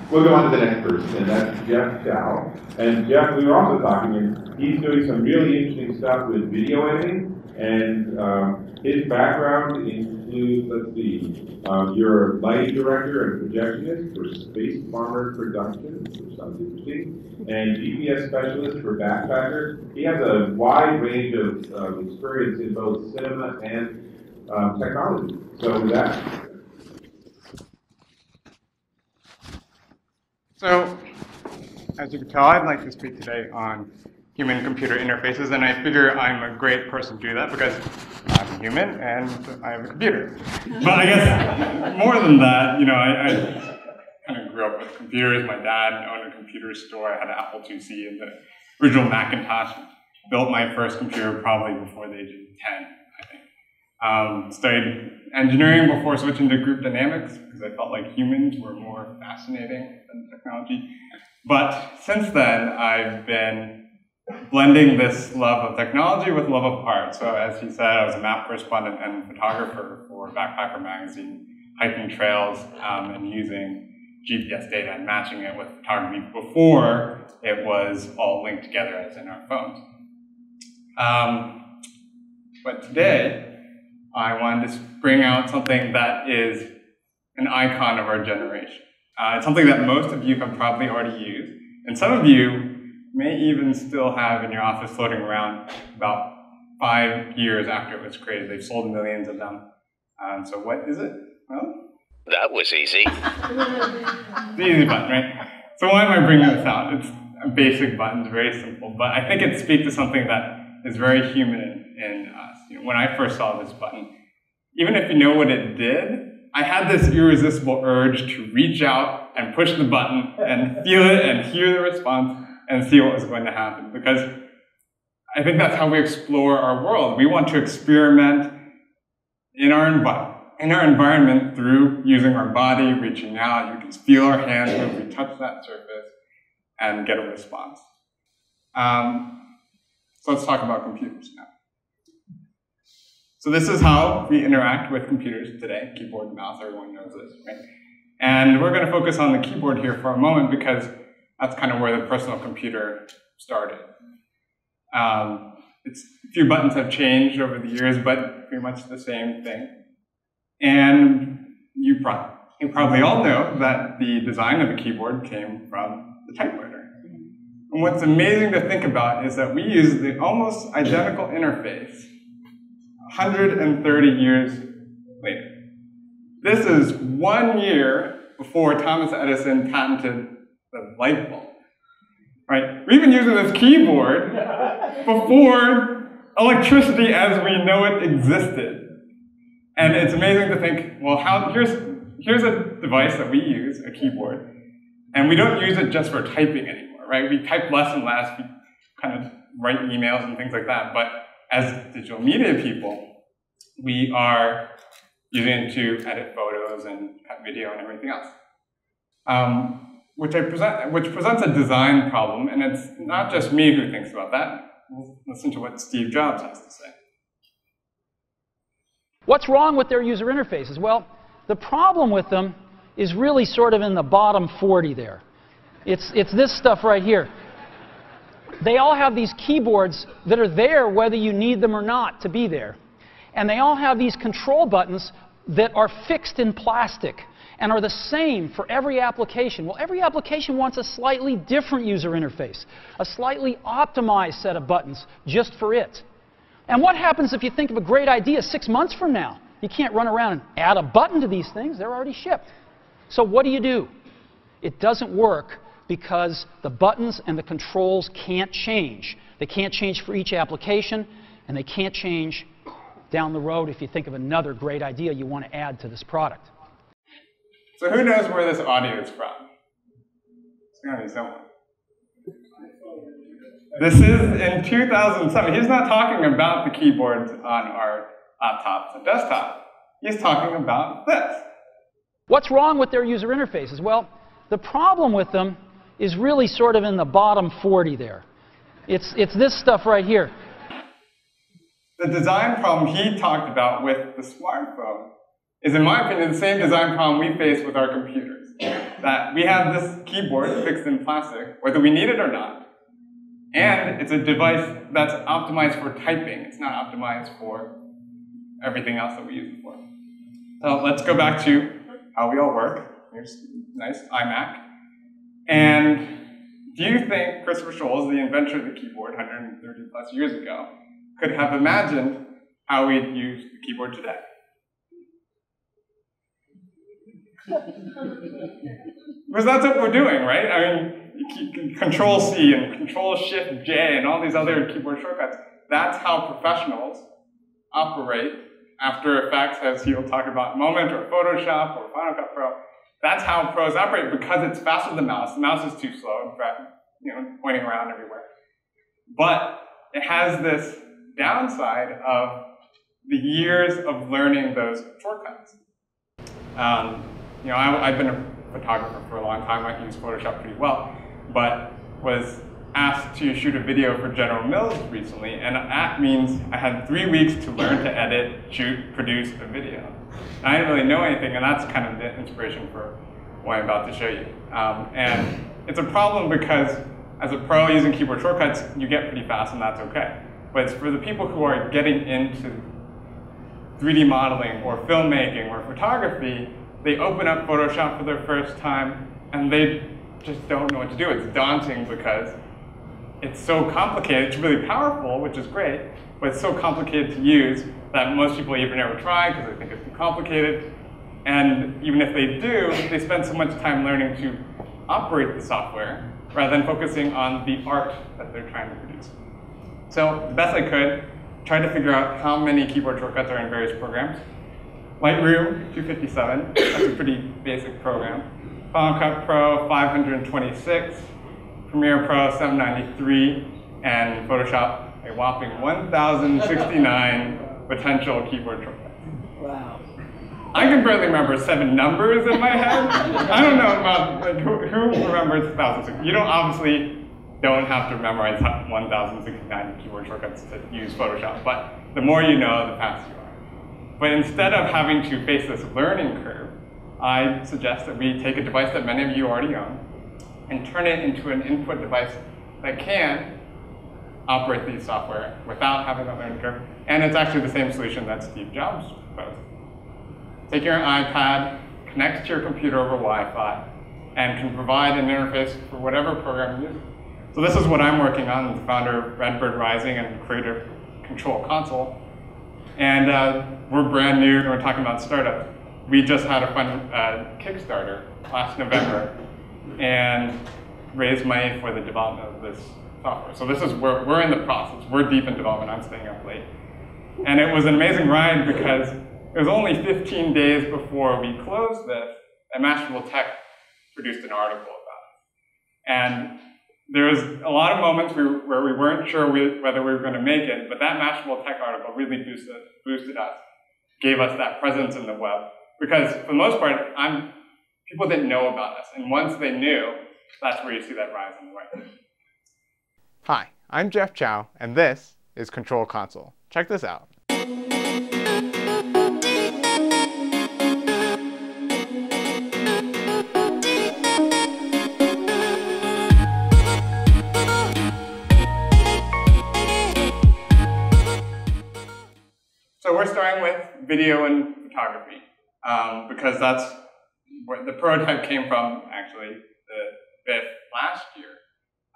we'll go on to the next person, and that's Jeff Dow. And Jeff, we were also talking, and he's doing some really interesting stuff with video editing. And his background includes, let's see, you're a lighting director and projectionist for Space Farmer Productions, which sounds interesting, and GPS specialist for Backpacker. He has a wide range of experience in both cinema and technology. So with that. So, as you can tell, I'd like to speak today on human-computer interfaces, and I figure I'm a great person to do that because I'm human and I have a computer. But I guess more than that, you know, I kind of grew up with computers. My dad owned a computer store. I had an Apple IIc and the original Macintosh. Built my first computer probably before the age of 10, I think. Studied engineering before switching to group dynamics because I felt like humans were more fascinating than technology. But since then, I've been blending this love of technology with love of art. So as he said, I was a map correspondent and photographer for Backpacker magazine, hiking trails and using GPS data and matching it with photography before it was all linked together as in our phones. But today, I wanted to bring out something that is an icon of our generation. It's something that most of you have probably already used, and some of you may even still have in your office floating around about 5 years after it was created. They've sold millions of them. So what is it? Well, that was easy. It's the easy button, right? So why am I bringing this out? It's a basic button, it's very simple, but I think it speaks to something that is very human in us. You know, when I first saw this button, even if you know what it did, I had this irresistible urge to reach out and push the button and feel it and hear the response and see what was going to happen. Because I think that's how we explore our world. We want to experiment in our environment through using our body, reaching out. You can feel our hands when we touch that surface and get a response. So let's talk about computers now. So this is how we interact with computers today. Keyboard, mouse, everyone knows this, right? And we're going to focus on the keyboard here for a moment because that's kind of where the personal computer started. A few buttons have changed over the years, but pretty much the same thing. And you probably all know that the design of the keyboard came from the typewriter. And what's amazing to think about is that we use the almost identical interface 130 years later. This is 1 year before Thomas Edison patented the light bulb, right? We've been using this keyboard before electricity as we know it existed. And it's amazing to think, well, here's a device that we use, a keyboard, and we don't use it just for typing anymore, right? We type less and less, we kind of write emails and things like that, but as digital media people, we are using it to edit photos and cut video and everything else. Which presents a design problem, and it's not just me who thinks about that. We'll listen to what Steve Jobs has to say. What's wrong with their user interfaces? Well, the problem with them is really sort of in the bottom 40 there. It's this stuff right here. They all have these keyboards that are there whether you need them or not to be there. And they all have these control buttons that are fixed in plastic and are the same for every application. Well, every application wants a slightly different user interface, a slightly optimized set of buttons just for it. And what happens if you think of a great idea 6 months from now? You can't run around and add a button to these things. They're already shipped. So what do? It doesn't work because the buttons and the controls can't change. They can't change for each application, and they can't change down the road if you think of another great idea you want to add to this product. So who knows where this audio is from? It's going to be someone. This is in 2007. He's not talking about the keyboards on our laptops and desktops. He's talking about this. What's wrong with their user interfaces? Well, the problem with them is really sort of in the bottom 40 there. It's this stuff right here. The design problem he talked about with the smartphone is, in my opinion, the same design problem we face with our computers. that we have this keyboard fixed in plastic, whether we need it or not, and it's a device that's optimized for typing. It's not optimized for everything else that we use it for. So let's go back to how we all work. Here's a nice iMac. And do you think Christopher Scholes, the inventor of the keyboard 130 plus years ago, could have imagined how we'd use the keyboard today? Because that's what we're doing, right? I mean, Control-C and Control-Shift-J and all these other keyboard shortcuts, that's how professionals operate. After Effects, as he'll talk about in a moment, or Photoshop, or Final Cut Pro. That's how pros operate, because it's faster than the mouse. The mouse is too slow, in fact, pointing around everywhere. But it has this downside of the years of learning those shortcuts. I've been a photographer for a long time. I use Photoshop pretty well, but was asked to shoot a video for General Mills recently, and that means I had 3 weeks to learn to edit, shoot, produce a video. And I didn't really know anything, and that's kind of the inspiration for what I'm about to show you. And it's a problem because as a pro using keyboard shortcuts, you get pretty fast, and that's okay. But it's for the people who are getting into 3D modeling or filmmaking or photography, they open up Photoshop for their first time, and they just don't know what to do. It's daunting because it's so complicated. It's really powerful, which is great, but it's so complicated to use that most people even never try because they think it's too complicated. And even if they do, they spend so much time learning to operate the software rather than focusing on the art that they're trying to produce. So the best I could, tried to figure out how many keyboard shortcuts are in various programs. Lightroom 257, that's a pretty basic program. Final Cut Pro 526. Premiere Pro 793, and Photoshop a whopping 1,069 potential keyboard shortcuts. Wow. I can barely remember 7 numbers in my head. I don't know about who remembers 1,060. You obviously don't have to memorize 1,069 keyboard shortcuts to use Photoshop, but the more you know, the faster you are. But instead of having to face this learning curve, I suggest that we take a device that many of you already own and turn it into an input device that can operate these software without having that learning curve. And it's actually the same solution that Steve Jobs proposed. Take your iPad, connect to your computer over Wi-Fi, and can provide an interface for whatever program you're using. So this is what I'm working on, the founder of Redbird Rising and creator of Control+Console. And we're brand new, and we're talking about startups. We just had a fun Kickstarter last November and raised money for the development of this software. So this is where we're in the process. We're deep in development. I'm staying up late. And it was an amazing ride because it was only 15 days before we closed this, and Mashable Tech produced an article about it. And there was a lot of moments where we weren't sure whether we were going to make it, but that Mashable Tech article really boosted us, gave us that presence in the web. Because for the most part, people didn't know about us. And once they knew, that's where you see that rise in the right. Hi, I'm Jeff Chow, and this is Control+Console. Check this out. So we're starting with video and photography, because that's where the prototype came from, actually, the BIF last year,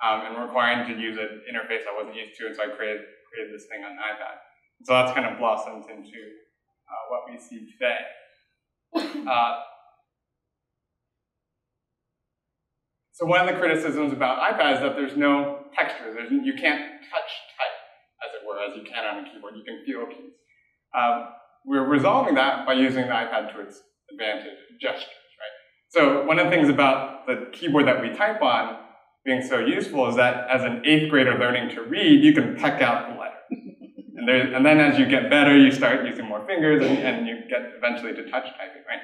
and requiring to use an interface I wasn't used to, and so I created this thing on an iPad. So that's kind of blossomed into what we see today. So one of the criticisms about iPad is that there's no texture. You can't touch type, as it were, as you can on a keyboard. You can feel keys. We're resolving that by using the iPad to its advantage, gestures, right? So one of the things about the keyboard that we type on being so useful is that as an 8th grader learning to read, you can peck out the letter. And then as you get better, you start using more fingers, and you get eventually to touch typing, right?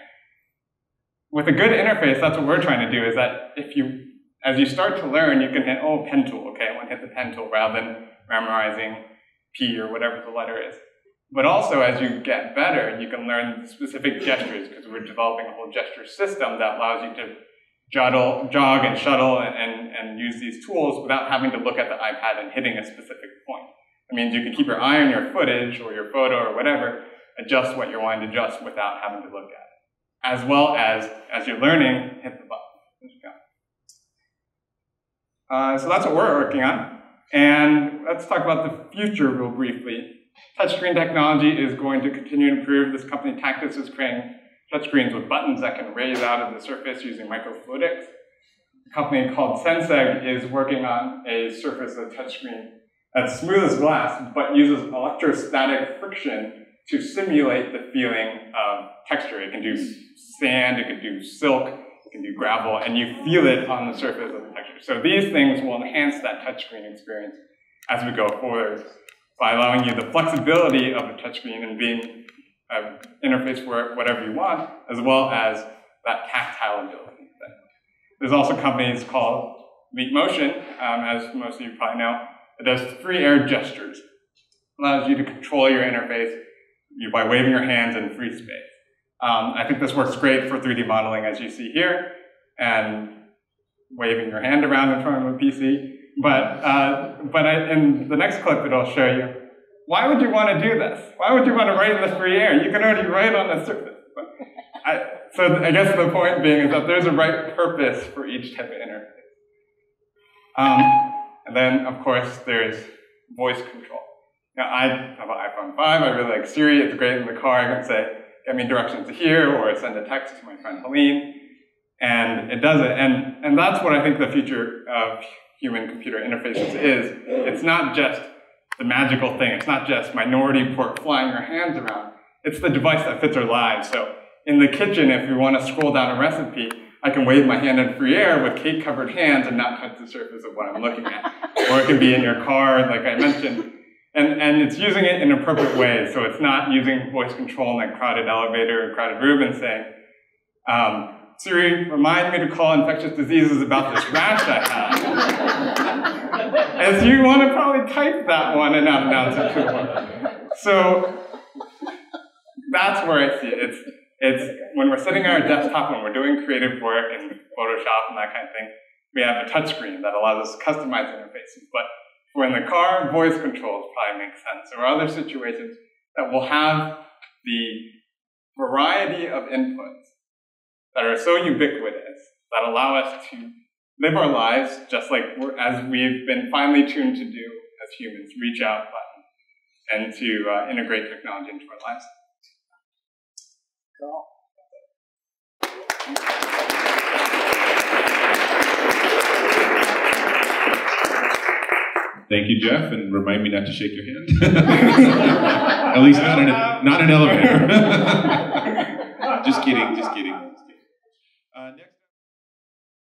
With a good interface, that's what we're trying to do, is that as you start to learn, you can hit, pen tool, okay, I want to hit the pen tool, rather than memorizing P or whatever the letter is. But also, as you get better, you can learn specific gestures, because we're developing a whole gesture system that allows you to jog and shuttle and use these tools without having to look at the iPad and hitting a specific point. It means you can keep your eye on your footage or your photo or whatever, adjust what you're wanting to adjust without having to look at it. As well as you're learning, hit the button. So that's what we're working on. And let's talk about the future real briefly. Touchscreen technology is going to continue to improve. This company, Tactus, is creating touchscreens with buttons that can raise out of the surface using microfluidics. A company called Senseg is working on a surface, a touchscreen, that's smooth as glass, but uses electrostatic friction to simulate the feeling of texture. It can do sand, it can do silk, it can do gravel, and you feel it on the surface of the texture. So these things will enhance that touchscreen experience as we go forward by allowing you the flexibility of a touchscreen and being an interface for whatever you want, as well as that tactile ability. There's also companies called Leap Motion, as most of you probably know, that does free air gestures. Allows you to control your interface by waving your hands in free space. I think this works great for 3D modeling, as you see here, and waving your hand around in front of a PC. But in the next clip, it'll show you, why would you want to do this? Why would you want to write in the free air? You can already write on the surface. So I guess the point being is that there's a right purpose for each type of interface. And then, of course, there's voice control. Now, I have an iPhone 5. I really like Siri. It's great in the car. I can say, get me directions to here, or send a text to my friend Helene. And it does it. And that's what I think the future of human-computer interfaces is. It's not just the magical thing. It's not just Minority Report flying your hands around. It's the device that fits our lives. So in the kitchen, if we want to scroll down a recipe, I can wave my hand in free air with cake-covered hands and not touch the surface of what I'm looking at. Or it can be in your car, like I mentioned. And it's using it in appropriate ways. So it's not using voice control in a crowded elevator or crowded room and saying, Siri, remind me to call infectious diseases about this rash I have. As you want to probably type that one and not announce it to the world. So that's where I see it. It's when we're sitting on our desktop, when we're doing creative work and Photoshop and that kind of thing, we have a touchscreen that allows us to customize interfaces. But if we're in the car, voice controls probably make sense. There are other situations that will have the variety of inputs that are so ubiquitous that allow us to live our lives just like as we've been finely tuned to do as humans, reach out button, and to integrate technology into our lives. Cool. Thank you, Jeff, and remind me not to shake your hand. At least not in an elevator. Just kidding, just kidding. Next.